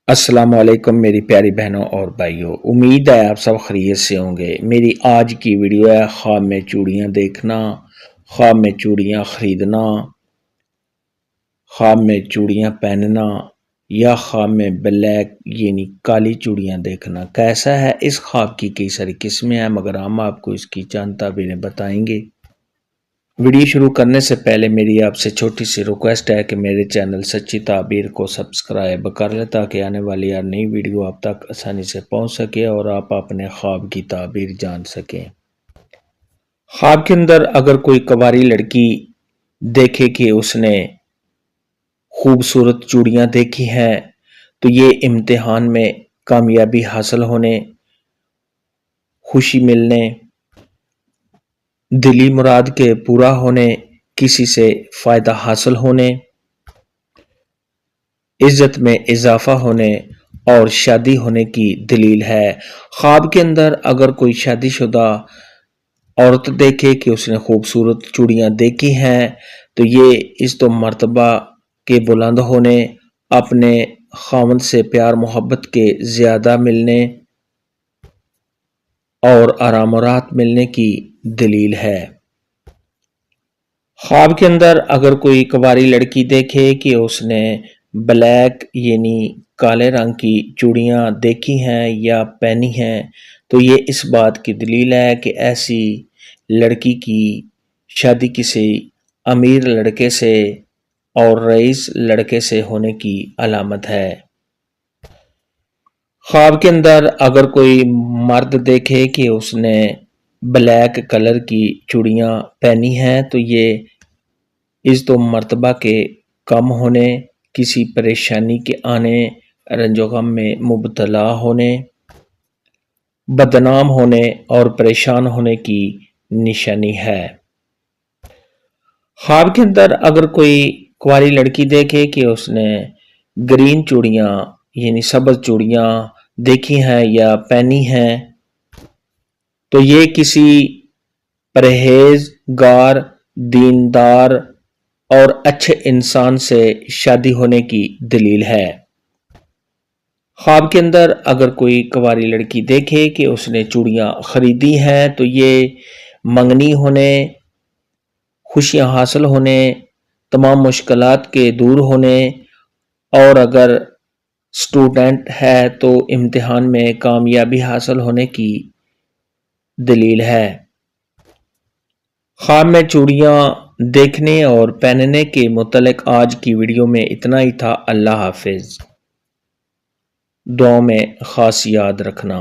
السلام علیکم میری پیاری بہنوں اور بھائیوں، امید ہے آپ سب خیریت سے ہوں گے۔ میری آج کی ویڈیو ہے خواب میں چوڑیاں دیکھنا، خواب میں چوڑیاں خریدنا، خواب میں چوڑیاں پہننا یا خواب میں بلیک یعنی کالی چوڑیاں دیکھنا کیسا ہے۔ اس خواب کی کئی ساری قسمیں ہیں مگر ہم آپ کو اس کی چند تعبیریں بتائیں گے۔ ویڈیو شروع کرنے سے پہلے میری آپ سے چھوٹی سی ریکویسٹ ہے کہ میرے چینل سچی تعبیر کو سبسکرائب کر لیں تاکہ آنے والی ہر نئی ویڈیو آپ تک آسانی سے پہنچ سکے اور آپ اپنے خواب کی تعبیر جان سکیں۔ خواب کے اندر اگر کوئی کنواری لڑکی دیکھے کہ اس نے خوبصورت چوڑیاں دیکھی ہیں تو یہ امتحان میں کامیابی حاصل ہونے، خوشی ملنے، دلی مراد کے پورا ہونے، کسی سے فائدہ حاصل ہونے، عزت میں اضافہ ہونے اور شادی ہونے کی دلیل ہے۔ خواب کے اندر اگر کوئی شادی شدہ عورت دیکھے کہ اس نے خوبصورت چوڑیاں دیکھی ہیں تو یہ اس تو مرتبہ کے بلند ہونے، اپنے خاوند سے پیار محبت کے زیادہ ملنے اور آرام و راحت ملنے کی دلیل ہے۔ خواب کے اندر اگر کوئی کنواری لڑکی دیکھے کہ اس نے بلیک یعنی کالے رنگ کی چوڑیاں دیکھی ہیں یا پہنی ہیں تو یہ اس بات کی دلیل ہے کہ ایسی لڑکی کی شادی کسی امیر لڑکے سے اور رئیس لڑکے سے ہونے کی علامت ہے۔ خواب کے اندر اگر کوئی مرد دیکھے کہ اس نے بلیک کلر کی چوڑیاں پہنی ہیں تو یہ عزت و مرتبہ کے کم ہونے، کسی پریشانی کے آنے، رنج و غم میں مبتلا ہونے، بدنام ہونے اور پریشان ہونے کی نشانی ہے۔ خواب کے اندر اگر کوئی کنواری لڑکی دیکھے کہ اس نے گرین چوڑیاں یعنی سبز چوڑیاں دیکھی ہیں یا پہنی ہیں تو یہ کسی پرہیزگار، دیندار اور اچھے انسان سے شادی ہونے کی دلیل ہے۔ خواب کے اندر اگر کوئی کنواری لڑکی دیکھے کہ اس نے چوڑیاں خریدی ہیں تو یہ منگنی ہونے، خوشیاں حاصل ہونے، تمام مشکلات کے دور ہونے اور اگر اسٹوڈنٹ ہے تو امتحان میں کامیابی حاصل ہونے کی دلیل ہے۔ خواب میں چوڑیاں دیکھنے اور پہننے کے متعلق آج کی ویڈیو میں اتنا ہی تھا۔ اللہ حافظ۔ دعاؤں میں خاص یاد رکھنا۔